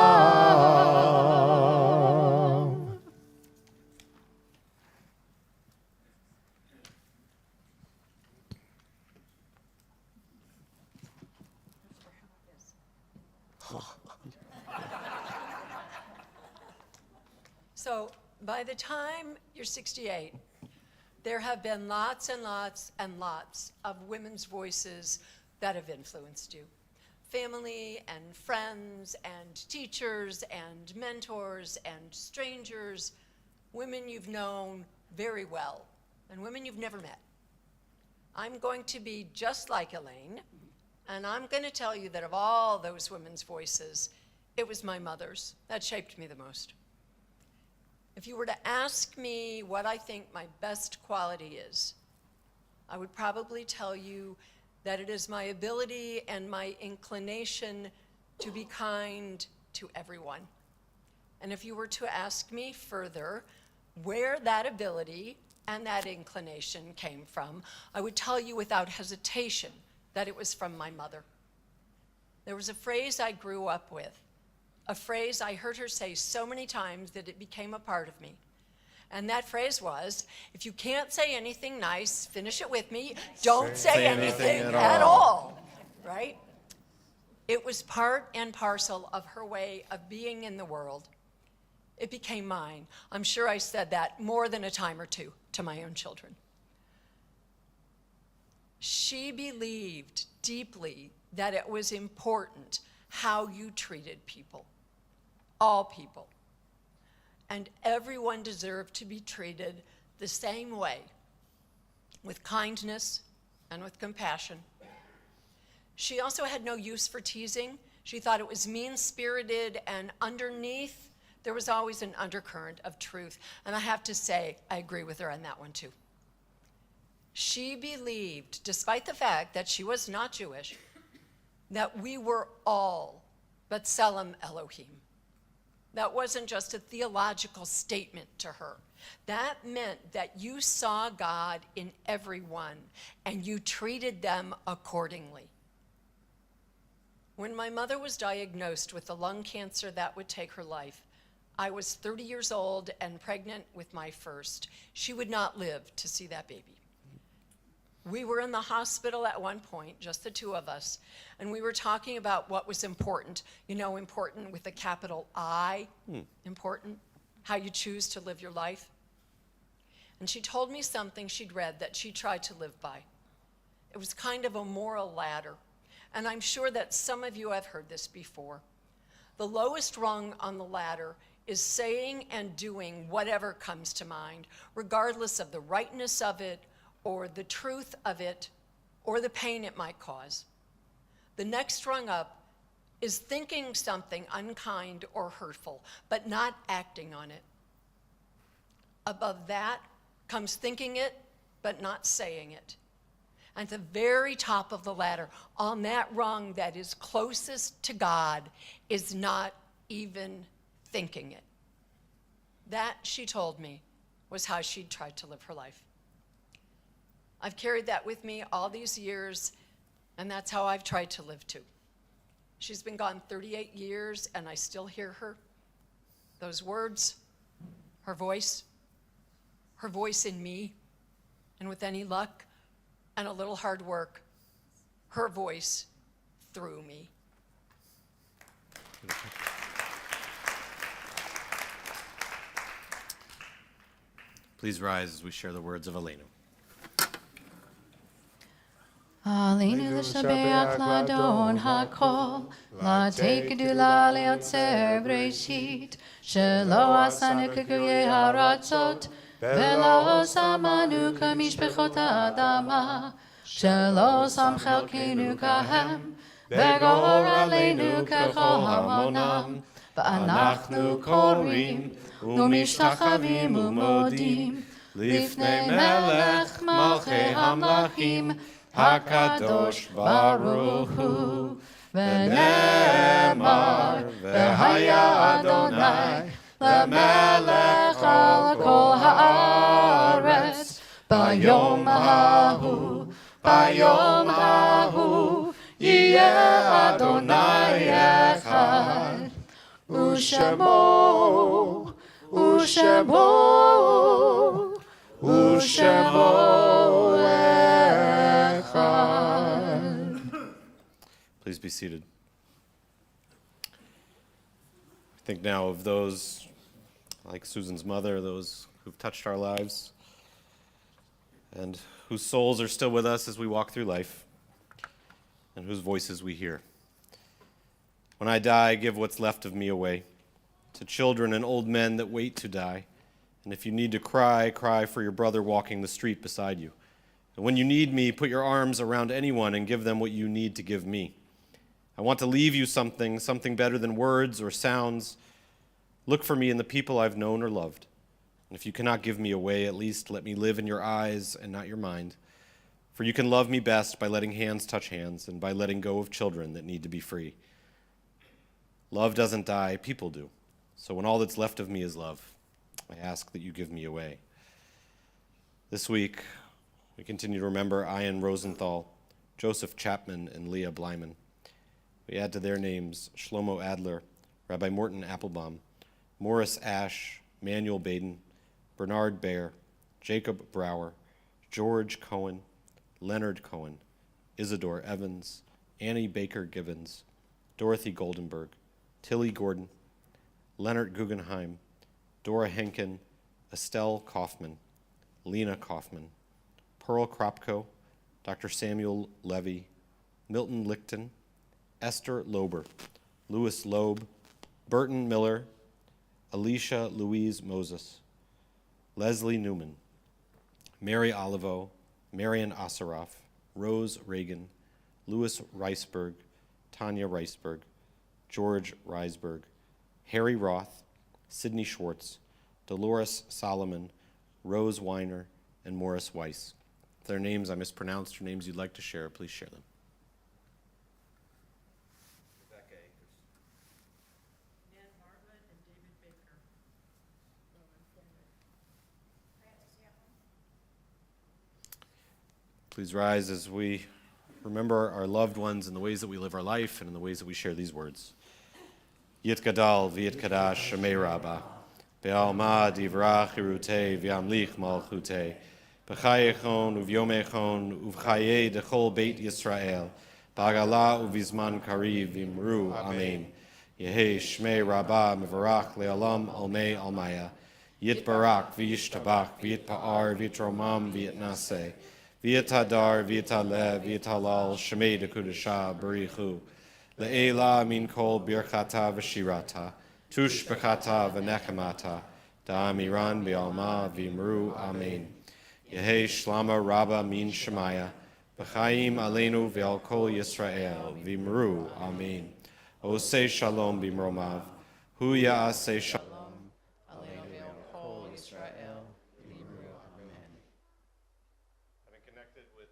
So by the time you're 68, there have been lots and lots and lots of women's voices that have influenced you. Family and friends and teachers and mentors and strangers, women you've known very well and women you've never met. I'm going to be just like Elaine, and I'm going to tell you that of all those women's voices, it was my mother's that shaped me the most. If you were to ask me what I think my best quality is, I would probably tell you that it is my ability and my inclination to be kind to everyone. And if you were to ask me further where that ability and that inclination came from, I would tell you without hesitation that it was from my mother. There was a phrase I grew up with, a phrase I heard her say so many times that it became a part of me. And that phrase was, if you can't say anything nice, finish it with me, don't say anything at all, right? It was part and parcel of her way of being in the world. It became mine. I'm sure I said that more than a time or two to my own children. She believed deeply that it was important how you treated people. All people. And everyone deserved to be treated the same way, with kindness and with compassion. She also had no use for teasing. She thought it was mean-spirited, and underneath, there was always an undercurrent of truth. And I have to say, I agree with her on that one too. She believed, despite the fact that she was not Jewish, that we were all B'Tselem Elohim. That wasn't just a theological statement to her. That meant that you saw God in everyone and you treated them accordingly. When my mother was diagnosed with the lung cancer that would take her life, I was 30 years old and pregnant with my first. She would not live to see that baby. We were in the hospital at one point, just the two of us, and we were talking about what was important. You know, important with a capital I, important, how you choose to live your life. And she told me something she'd read that she tried to live by. It was kind of a moral ladder, and I'm sure that some of you have heard this before. The lowest rung on the ladder is saying and doing whatever comes to mind, regardless of the rightness of it, or the truth of it, or the pain it might cause. The next rung up is thinking something unkind or hurtful, but not acting on it. Above that comes thinking it, but not saying it. And at the very top of the ladder, on that rung that is closest to God, is not even thinking it. That, she told me, was how she'd tried to live her life. I've carried that with me all these years, and that's how I've tried to live too. She's been gone 38 years, and I still hear her. Those words, her voice in me, and with any luck and a little hard work, her voice through me.
Please rise as we share the words of Aleinu.
Aleinu l'shabeach l'adon hakol, l'tekedula le'atzer breshit, shelo asanu k'kuye haratzot, velo samanu k'mishpechot ha'adama, shelo sam chelkenu kahem, vegor aleinu kechol hamonam, v'anachnu korim, u'mishtachavim u'modim, lifnei melech malchei hamlachim, HaKadosh Baruch Hu, v'nemar, v'haya Adonai, l'melech al kol haaretz, bayom hahu, yiyeh Adonai echad, u'shemo,
Please be seated. Think now of those, like Susan's mother, those who've touched our lives and whose souls are still with us as we walk through life and whose voices we hear. When I die, give what's left of me away to children and old men that wait to die. And if you need to cry, cry for your brother walking the street beside you. And when you need me, put your arms around anyone and give them what you need to give me. I want to leave you something better than words or sounds. Look for me in the people I've known or loved. And if you cannot give me away, at least let me live in your eyes and not your mind. For you can love me best by letting hands touch hands and by letting go of children that need to be free. Love doesn't die, people do. So when all that's left of me is love, I ask that you give me away. This week, we continue to remember Ian Rosenthal, Joseph Chapman, and Leah Blyman. We add to their names Shlomo Adler, Rabbi Morton Applebaum, Morris Ash, Manuel Baden, Bernard Baer, Jacob Brower, George Cohen, Leonard Cohen, Isidore Evans, Annie Baker Givens, Dorothy Goldenberg, Tilly Gordon, Leonard Guggenheim, Dora Henkin, Estelle Kaufman, Lena Kaufman, Pearl Kropko, Dr. Samuel Levy, Milton Lichten, Esther Lober, Louis Loeb, Burton Miller, Alicia Louise Moses, Leslie Newman, Mary Olivo, Marian Osseroff, Rose Reagan, Louis Reisberg, Tanya Reisberg, George Reisberg, Harry Roth, Sidney Schwartz, Dolores Solomon, Rose Weiner, and Morris Weiss. If there are names I mispronounced or names you'd like to share, please share them. Please rise as we remember our loved ones in the ways that we live our life and in the ways that we share these words. Yit Gadal v'yit Kadash Shemei Rabbah, Be'alma divrach irutei v'yamlich malchutei, B'chayechon uv'yomechon uv'chayei dechol Beit Yisrael, B'agala uv'izman kariv v'imru, Amen. Yehei Shmei Rabbah mevarach le'alam almei almaya, Yit barak v'yishtabach v'yit pa'ar v'yitromam v'yitnaseh, v'yitadar v'yitalev v'yitalal Shmei dekudasha barichu, Le'ela min kol birchata v'shirata, tush b'chata v'nechemata, da'amiran bi'alma v'imru, Amen. Yehei shlama rabba min shemaya, b'chaim aleinu v'al kol Yisrael, v'imru, Amen. Osei shalom b'mromav, hu ya'aseh shalom, aleinu v'al kol Yisrael, v'imru, Amen. Having connected with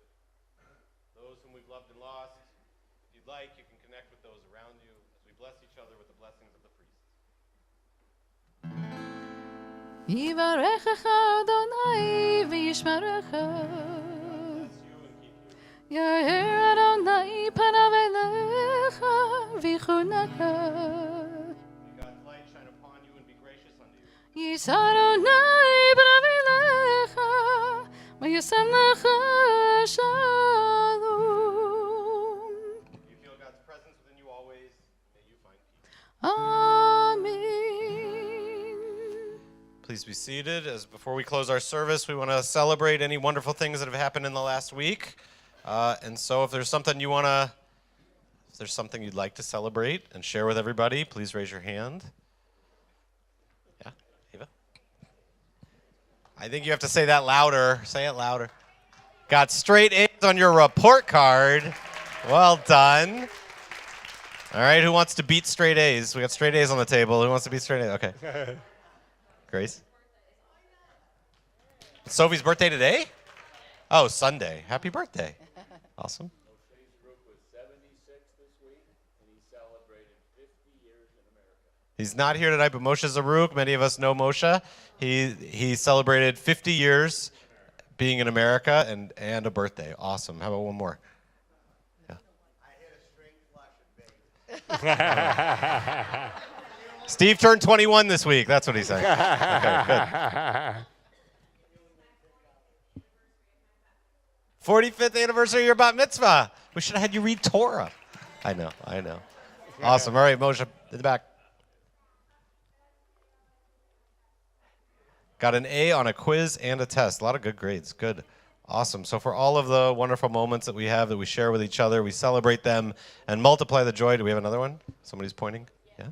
those whom we've loved and lost, if you'd like, you can connect with those around you as we bless each other with the blessings of the priest.
Yivarechecha Adonai v'yishmerecha. Yair Adonai panav elecha v'chunecha.
May God's light shine upon you and be gracious unto you.
Yis Adonai panav elecha v'yasem lecha shalom.
You feel God's presence within you always. May you find peace.
Amen.
Please be seated. As before we close our service, we want to celebrate any wonderful things that have happened in the last week. And so if there's something you'd like to celebrate and share with everybody, please raise your hand. Yeah, Eva? I think you have to say that louder. Say it louder. Got straight A's on your report card. Well done. All right, who wants to beat straight A's? We got straight A's on the table. Who wants to beat straight A's? Okay. Grace? It's Sophie's birthday today? Oh, Sunday. Happy birthday. Awesome.
Moshe's group was 76 this week, and he celebrated 50 years in America.
He's not here tonight, but Moshe Zaruk, many of us know Moshe. He celebrated 50 years being in America and a birthday. Awesome. How about one more? Yeah.
I hit a straight flush of bacon.
Steve turned 21 this week. That's what he's saying. Okay, good. 45th anniversary of your bat mitzvah. We should have had you read Torah. I know. Awesome. All right, Moshe, in the back. Got an A on a quiz and a test. A lot of good grades. Good. Awesome. So for all of the wonderful moments that we have that we share with each other, we celebrate them and multiply the joy. Do we have another one? Somebody's pointing? Yeah?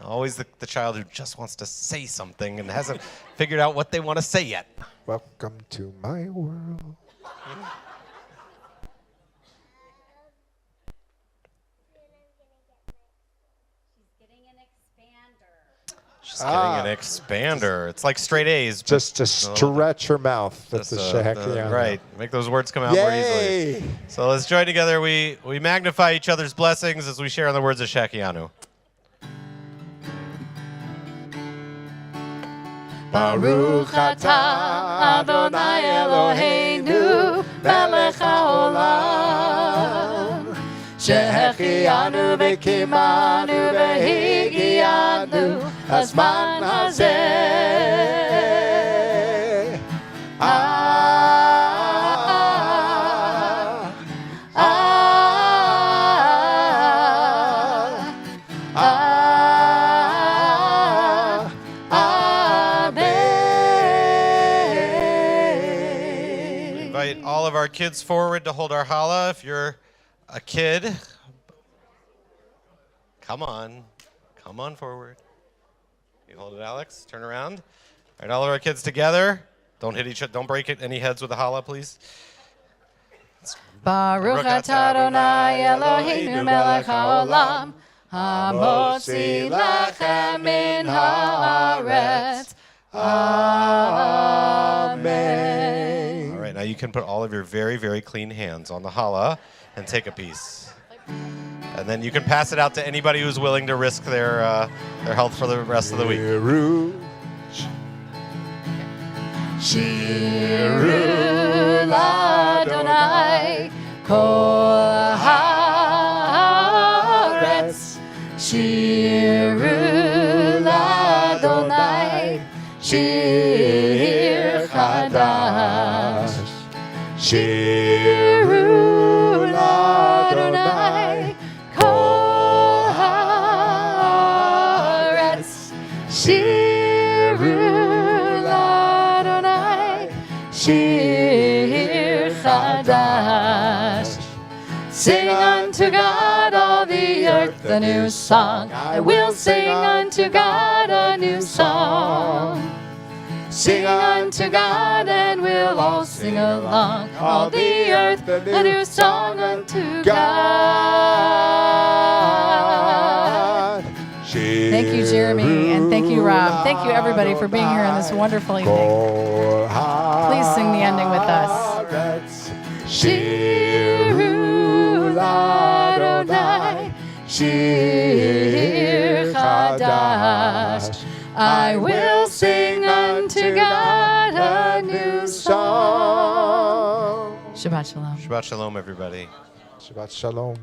Always the child who just wants to say something and hasn't figured out what they want to say yet.
Welcome to my world.
She's getting an expander. It's like straight A's.
Just to stretch her mouth with the Shehekianu.
Right. Make those words come out more easily. So let's join together. We magnify each other's blessings as we share on the words of Shehekianu.
Baruch atah Adonai Eloheinu melech haolam shehechianu v'kimanu v'higianu hazman hazeh.
All of our kids forward to hold our challah. If you're a kid, come on forward. You hold it, Alex. Turn around. All right, all of our kids together. Don't hit each other. Don't break any heads with the challah, please.
Baruch atah Adonai Eloheinu melech haolam hamotzi lechem min haaretz. Amen.
All right, now you can put all of your very, very clean hands on the challah and take a piece. And then you can pass it out to anybody who's willing to risk their health for the rest of the week.
Shiru.
l'Adonai, Kol haaretz, shiru l'Adonai, shir chadash. Shiru l'Adonai, Kol haaretz, shiru l'Adonai, shir chadash. Sing unto God, all the earth, a new song. I will sing unto God a new song. Sing unto God, and we'll all sing along. All the earth, a new song unto God.
Thank you, Jeremy, and thank you, Rob. Thank you, everybody, for being here on this wonderful evening. Please sing the ending with us.
Shiru l'Adonai, shir chadash. I will sing unto God a new song. Shabbat shalom.
Shabbat shalom, everybody.
Shabbat shalom.